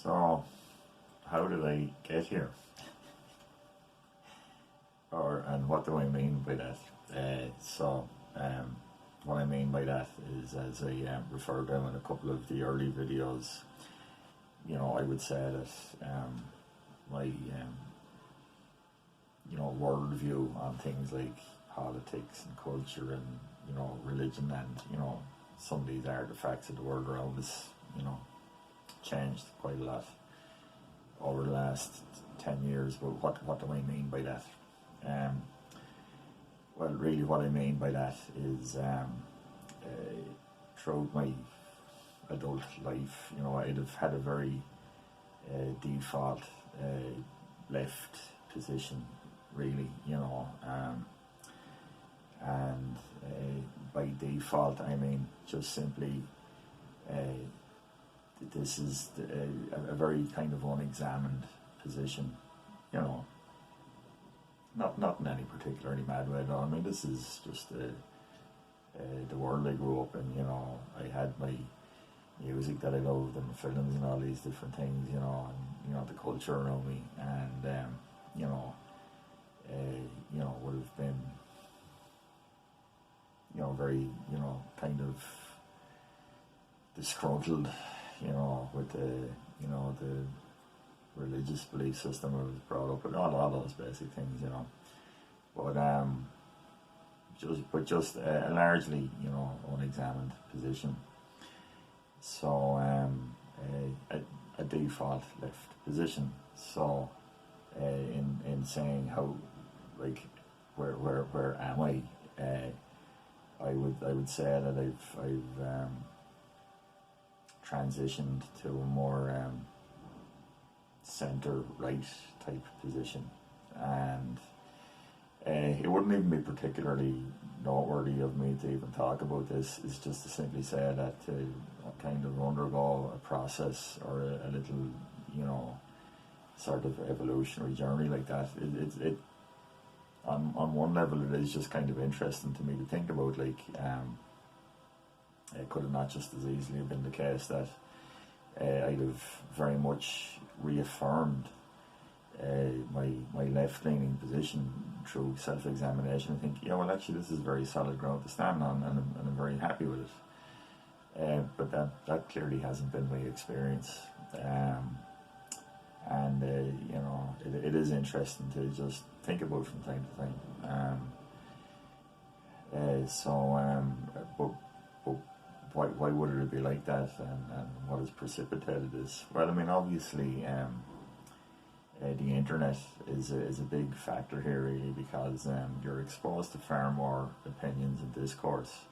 So, how did I get here? And what do I mean by that? What I mean by that is, as I referred to in a couple of the early videos, I would say that my worldview on things like politics and culture and religion and some of these artifacts of the world around us changed quite a lot over the last 10 years. But what do I mean by that? Well, really what I mean by that is throughout my adult life, I'd have had a very default left position, really, and by default I mean just simply this is a very kind of unexamined position, not in any particularly mad way at all. I mean, this is just the world I grew up in. I had my music that I loved and films and all these different things, and the culture around me, and would have been very kind of disgruntled with the religious belief system I was brought up with, all those basic things, but just a largely unexamined position. So a default left position. So in saying how, like, where am I? I would say that I've transitioned to a more centre-right type position, and it wouldn't even be particularly noteworthy of me to even talk about this. It's just to simply say that to kind of undergo a process or a little, sort of evolutionary journey like that, it on one level it is just kind of interesting to me to think about, like, it could have not just as easily have been the case that I'd have very much reaffirmed my left-leaning position through self-examination. I think, actually this is very solid ground to stand on, and I'm very happy with it. But that clearly hasn't been my experience. It is interesting to just think about from time to time. But why would it be like that, and what has precipitated this? Well, I mean, obviously, the internet is a big factor here, really, because you're exposed to far more opinions and discourse,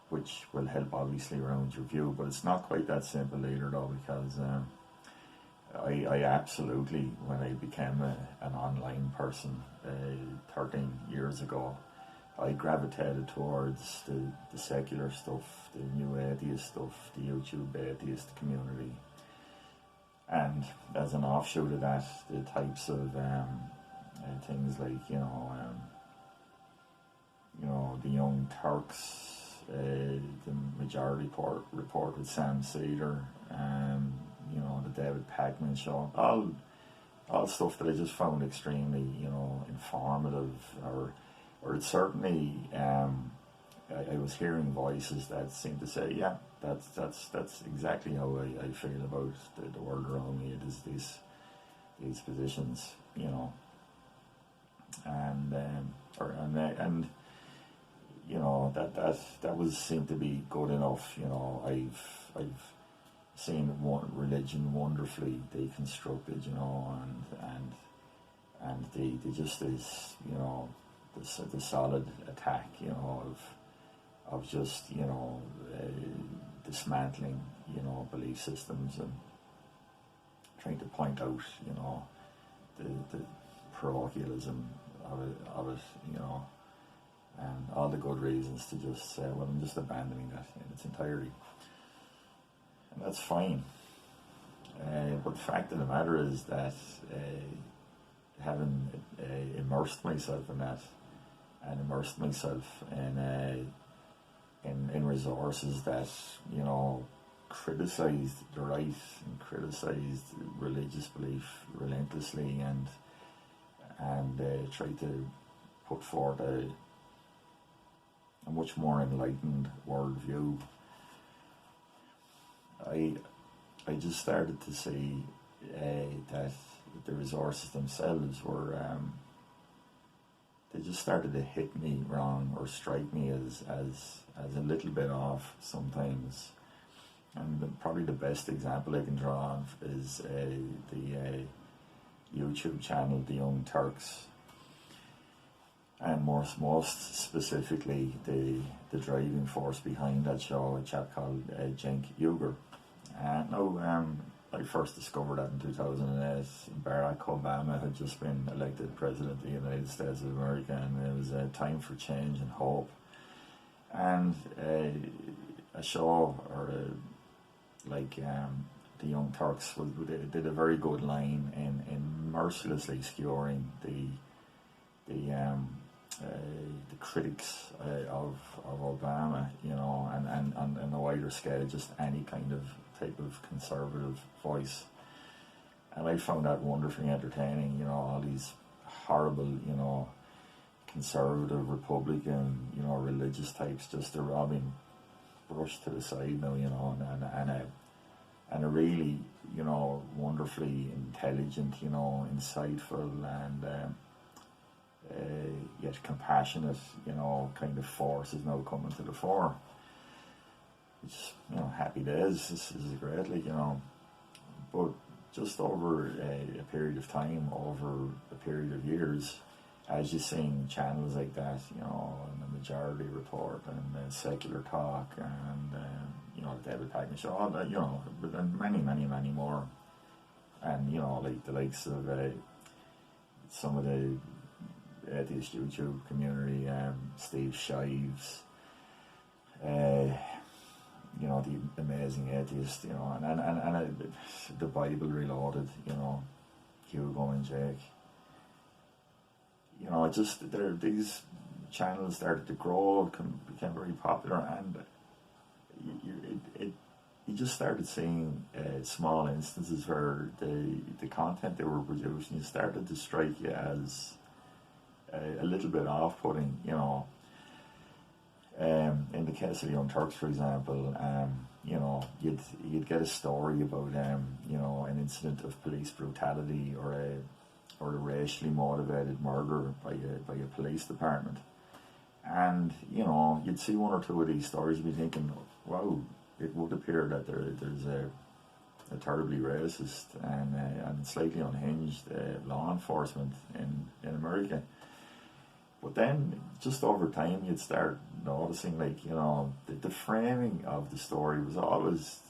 which will help obviously around your view, but it's not quite that simple either, though, because I absolutely, when I became an online person 13 years ago, I gravitated towards the secular stuff, the new atheist stuff, the YouTube atheist community, and as an offshoot of that, the types of things like the Young Turks, the Majority Report with Sam Cedar, the David Pacman show, all stuff that I just found extremely informative, or it certainly I was hearing voices that seemed to say, yeah, that's exactly how I feel about the world around me. It is these positions, and that was seemed to be good enough. I've seen religion wonderfully deconstructed, and they just is the solid attack, of just dismantling belief systems and trying to point out the parochialism of it, and all the good reasons to just say, well, I'm just abandoning that in its entirety, and that's fine. But the fact of the matter is that having immersed myself in that, and immersed myself in resources that criticised the right and criticised religious belief relentlessly, and tried to put forth a much more enlightened worldview, I just started to see that the resources themselves were they just started to hit me wrong or strike me as a little bit off sometimes. And probably the best example I can draw of is the YouTube channel The Young Turks, and most specifically the driving force behind that show, a chap called Cenk Uygur. I first discovered that in 2008. Barack Obama had just been elected President of the United States of America, and it was a time for change and hope. And a show The Young Turks did a very good line in mercilessly skewering the critics of Obama, and on a wider scale, just any kind of type of conservative voice. And I found that wonderfully entertaining, all these horrible, conservative, Republican, religious types, just they're all being brushed to the side now, and a really, wonderfully intelligent, insightful, and yet compassionate, kind of force is now coming to the fore. Which, happy days. This is great, but just over a period of time, over a period of years, as you're seeing channels like that, and the Majority Report and Secular Talk and the David Packman Show, all that, and many more, and like the likes of some of the atheist YouTube community, Steve Shives, the amazing atheist, and the Bible Reloaded, Hugo and Jake. These channels started to grow, became very popular, and you just started seeing small instances where the content they were producing, you started to strike you as a little bit off-putting, in the case of the Young Turks, for example, you'd get a story about an incident of police brutality or a racially motivated murder by a police department, and you'd see one or two of these stories and be thinking, wow, it would appear that there's a terribly racist and slightly unhinged law enforcement in America. But then, just over time, you'd start noticing, the framing of the story was always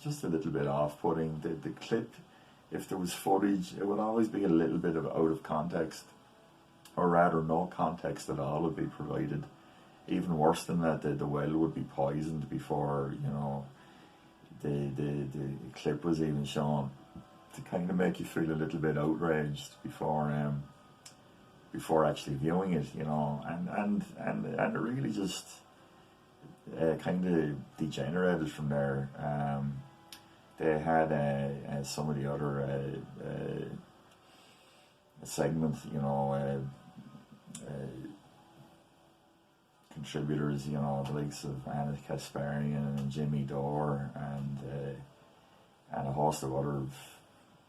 just a little bit off-putting. The clip, if there was footage, it would always be a little bit out of context, or rather, no context at all would be provided. Even worse than that, the well would be poisoned before, the clip was even shown, to kind of make you feel a little bit outraged before actually viewing it, and it really just kind of degenerated from there. They had some of the other segments, contributors, the likes of Anna Kasparian and Jimmy Dore and a host of other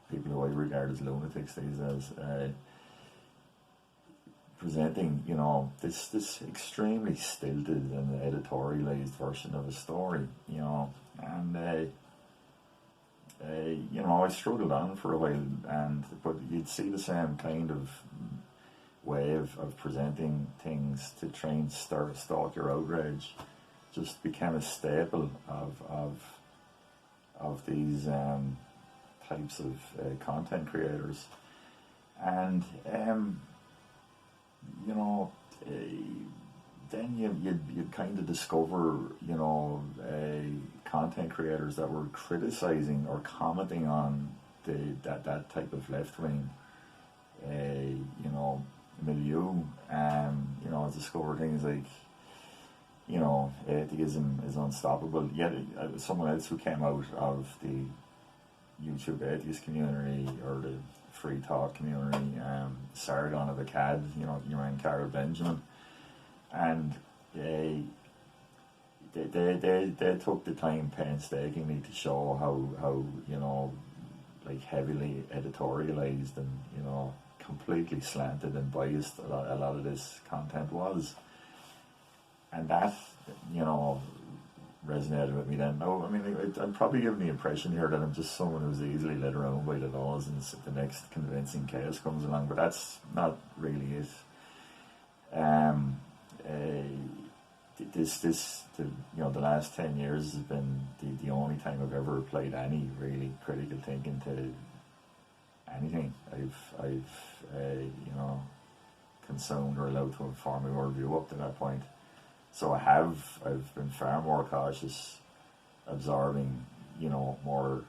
people who I regard as lunatics these days. Presenting, this extremely stilted and editorialized version of a story, and I struggled on for a while, but you'd see the same kind of way of presenting things to try and stoke your outrage, just became a staple of these types of content creators, and then you'd kind of discover, content creators that were criticizing or commenting on that type of left-wing, milieu. Discover things like, atheism is unstoppable. Yet someone else who came out of the YouTube atheist community or the free thought community, Sargon of Akkad, your man Carol Benjamin, and they took the time painstakingly to show how like heavily editorialized and completely slanted and biased a lot of this content was, and that resonated with me then. No, I mean, I'm probably giving the impression here that I'm just someone who's easily led around by the laws and the next convincing case comes along, but that's not really it. The last 10 years has been the only time I've ever applied any really critical thinking to anything I've consumed or allowed to inform my worldview up to that point. So I've been far more cautious, absorbing, more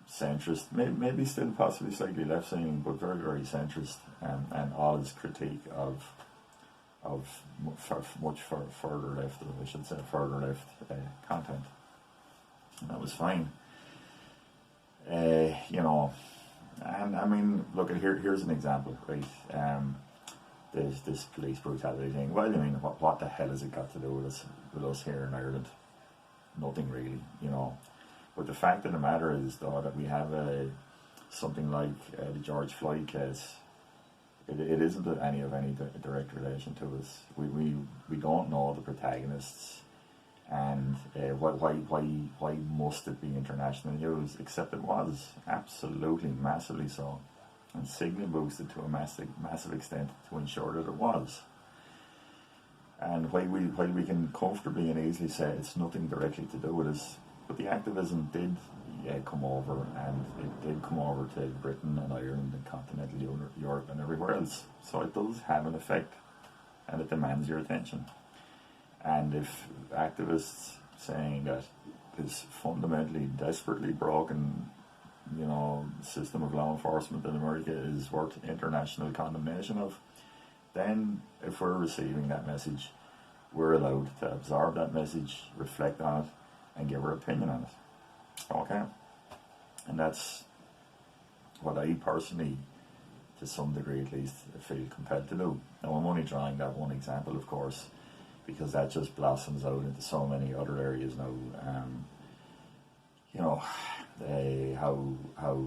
centrist, maybe still possibly slightly left-leaning, but very, very centrist, and all his critique of much further left, or I should say further left content. And that was fine. And I mean, look, here's an example, right? This police brutality thing. Well, I mean, what the hell has it got to do with us here in Ireland? Nothing really, But the fact of the matter is, though, that we have something like the George Floyd case. It isn't any direct relation to us. We don't know the protagonists, and why must it be international news? Except it was absolutely massively so, and signal boosted to a massive extent to ensure that it was. And while we can comfortably and easily say it's nothing directly to do with us, but the activism did come over, and it did come over to Britain and Ireland and continental Europe and everywhere else. So it does have an effect, and it demands your attention. And if activists saying that this fundamentally, desperately broken, system of law enforcement in America is worth international condemnation of, then if we're receiving that message, we're allowed to absorb that message, reflect on it, and give our opinion on it. Okay? And that's what I personally, to some degree at least, feel compelled to do. Now, I'm only drawing that one example, of course, because that just blossoms out into so many other areas now. How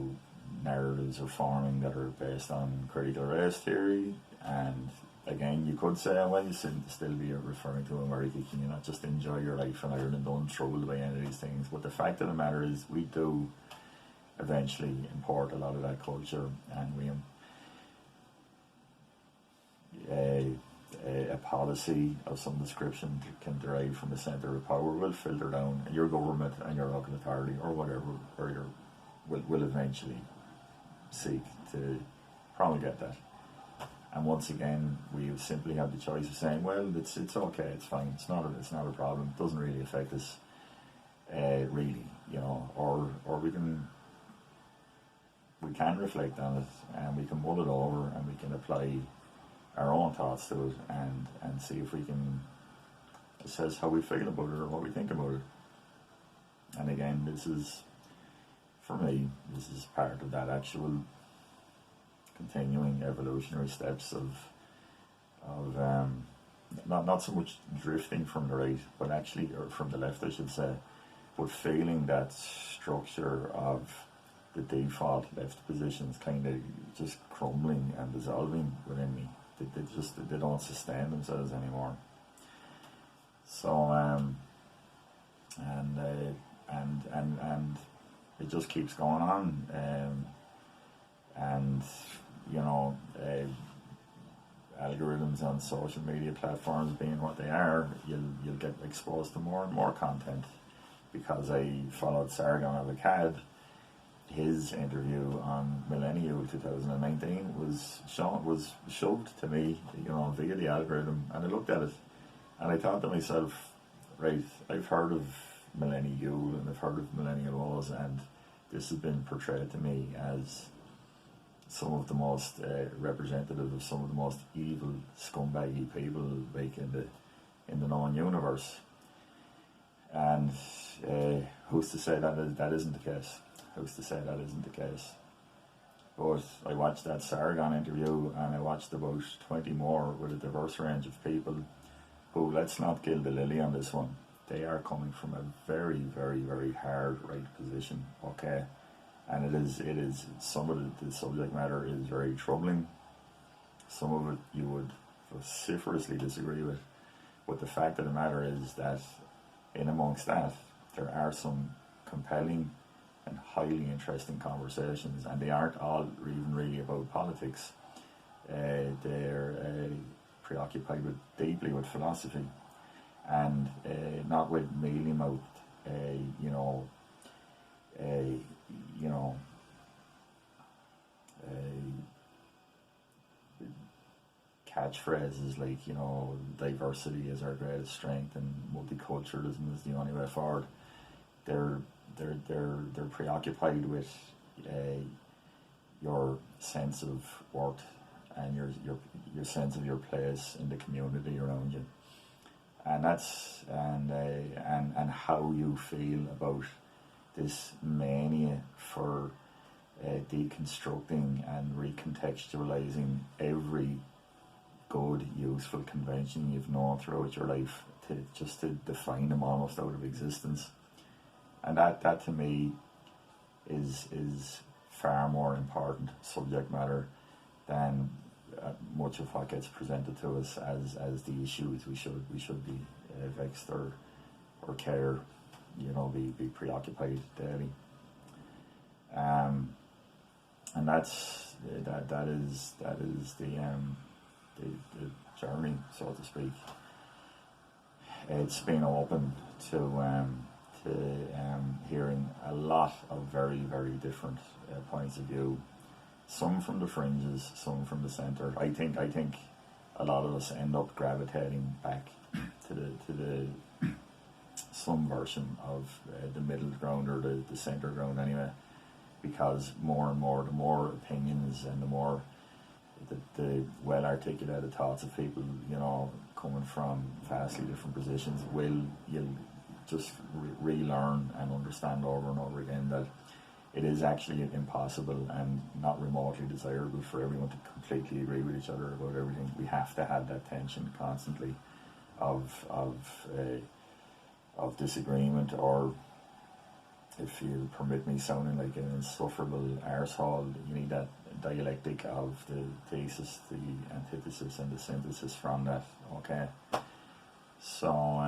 narratives are forming that are based on critical race theory, and again, you could say, well, you shouldn't still be referring to America. Can you not just enjoy your life in Ireland untroubled by any of these things? But the fact of the matter is, we do eventually import a lot of that culture, and we a policy of some description can derive from the centre of power will filter down, and your government and your local authority or whatever, or will eventually seek to promulgate that. And once again, we simply have the choice of saying, well, it's okay, it's fine, it's not a problem, it doesn't really affect us, really, or we can reflect on it, and we can mull it over, and we can apply our own thoughts to it, and see if we can assess how we feel about it or what we think about it. And again, this is, for me, this is part of that actual continuing evolutionary steps of not so much drifting from the right, but actually, or from the left, I should say, but feeling that structure of the default left positions kind of just crumbling and dissolving within me. They don't sustain themselves anymore. So and it just keeps going on, and algorithms on social media platforms being what they are, you'll get exposed to more and more content. Because I followed Sargon of Akkad, his interview on Millennial 2019 was shoved to me, via the algorithm, and I looked at it, and I thought to myself, right, I've heard of Millennial and I've heard of Millennial Laws, and this has been portrayed to me as some of the most representative of some of the most evil, scumbaggy people, like in the in the known universe. And who's to say that isn't the case? Who's to say that isn't the case? But I watched that Sargon interview, and I watched about 20 more with a diverse range of people who, let's not gild the lily on this one, they are coming from a very, very, very hard right position, okay? And it is some of the subject matter is very troubling. Some of it you would vociferously disagree with. But the fact of the matter is that in amongst that, there are some compelling and highly interesting conversations, and they aren't all even really about politics. They're preoccupied deeply with philosophy, and not with mealy-mouthed, catchphrases like, diversity is our greatest strength and multiculturalism is the only way forward. They're preoccupied with your sense of worth and your sense of your place in the community around you, and that's and how you feel about this mania for deconstructing and recontextualizing every good, useful convention you've known throughout your life to define them almost out of existence. And that to me is far more important subject matter than much of what gets presented to us as the issues we should be vexed or care, be preoccupied daily. And that is the journey, so to speak. It's been open to hearing a lot of very, very different points of view. Some from the fringes, some from the centre. I think a lot of us end up gravitating back to the some version of the middle ground or the centre ground anyway, because more and more, the more opinions and the more the well articulated thoughts of people, coming from vastly different positions, you'll just relearn and understand over and over again that it is actually impossible and not remotely desirable for everyone to completely agree with each other about everything. We have to have that tension constantly of disagreement, or, if you'll permit me sounding like an insufferable arsehole, you need that dialectic of the thesis, the antithesis, and the synthesis from that. Okay, so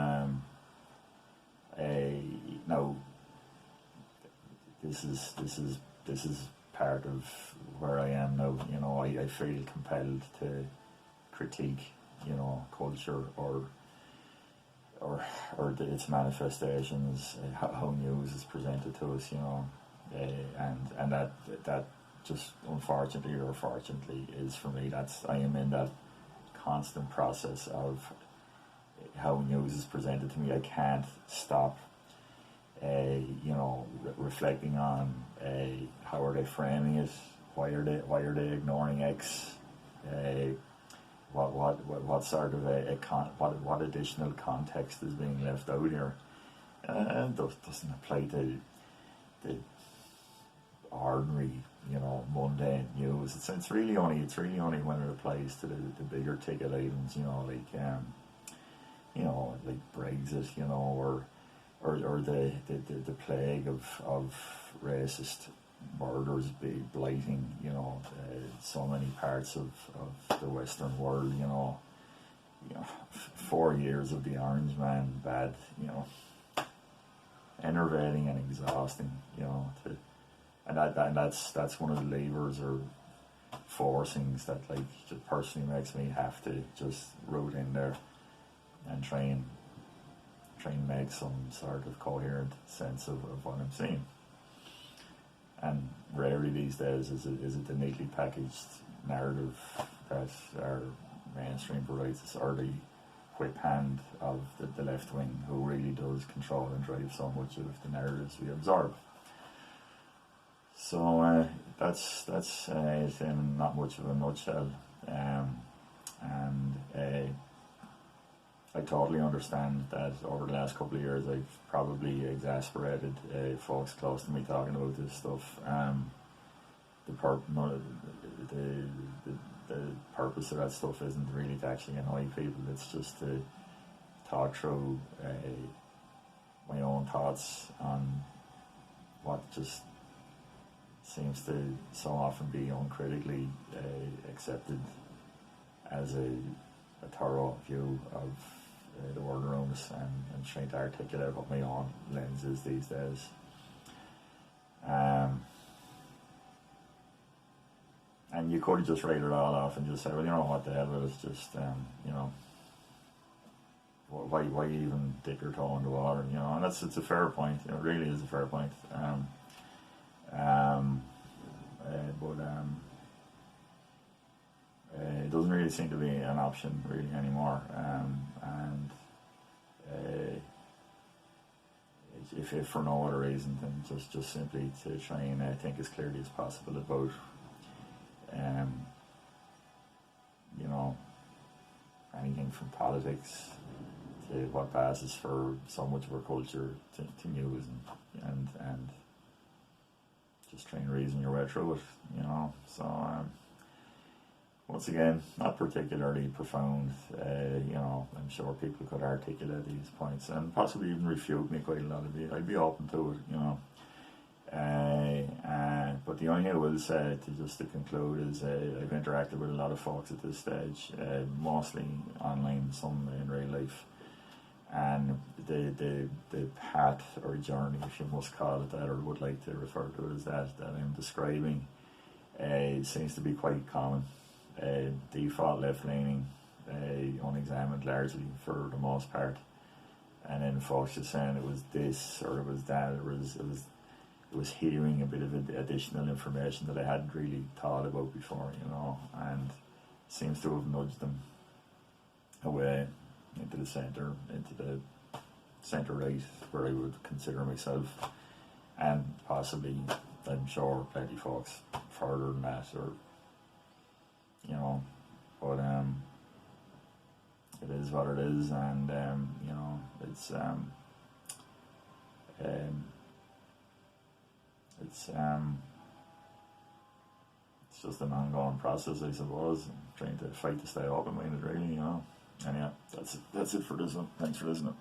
now this is part of where I am now. I feel compelled to critique, culture or its manifestations, how news is presented to us, and that just unfortunately or fortunately is for me. I am in that constant process of how news is presented to me. I can't stop reflecting on how are they framing it, why are they ignoring X, what sort of what additional context is being left out here, and doesn't apply to the ordinary, mundane news. It's really only when it applies to the bigger ticket items, like Brexit, or the plague of racist murders blighting, so many parts of the Western world, 4 years of the Orange Man bad, enervating and exhausting, and that's one of the levers or forcings that just personally makes me have to just root in there and try and make some sort of coherent sense of what I'm seeing. And rarely these days is it the neatly packaged narrative that our mainstream provides us, or the whip hand of the left wing, who really does control and drive so much of the narratives we absorb. So that's it in not much of a nutshell. And I totally understand that over the last couple of years I've probably exasperated folks close to me talking about this stuff. The purpose of that stuff isn't really to actually annoy people, it's just to talk through my own thoughts on what just seems to so often be uncritically accepted as a thorough view of the world around us, and trying to articulate what my own lens is these days. And you could just write it all off and just say, well, you know what, the hell with it, it's just, why even dip your toe in the water, and it's a fair point, it really is a fair point. It doesn't really seem to be an option really anymore, and if for no other reason than just simply to try and think as clearly as possible about anything from politics to what passes for so much of our culture to news, and just try and reason your way through it, so once again, not particularly profound. I'm sure people could articulate these points and possibly even refute me quite a lot of it. I'd be open to it, But the only thing I will say to conclude is I've interacted with a lot of folks at this stage, mostly online, some in real life, and the path or journey, if you must call it that, or would like to refer to it as that I'm describing, seems to be quite common. Default left-leaning, unexamined largely for the most part, and then folks just saying it was this or it was that, it was hearing a bit of additional information that I hadn't really thought about before, and seems to have nudged them away into the centre right, where I would consider myself, and possibly, I'm sure, plenty folks further than that, or but it is what it is, and it's just an ongoing process, I suppose. I'm trying to fight to stay open-minded, really, And yeah, that's it for this one. Thanks for listening.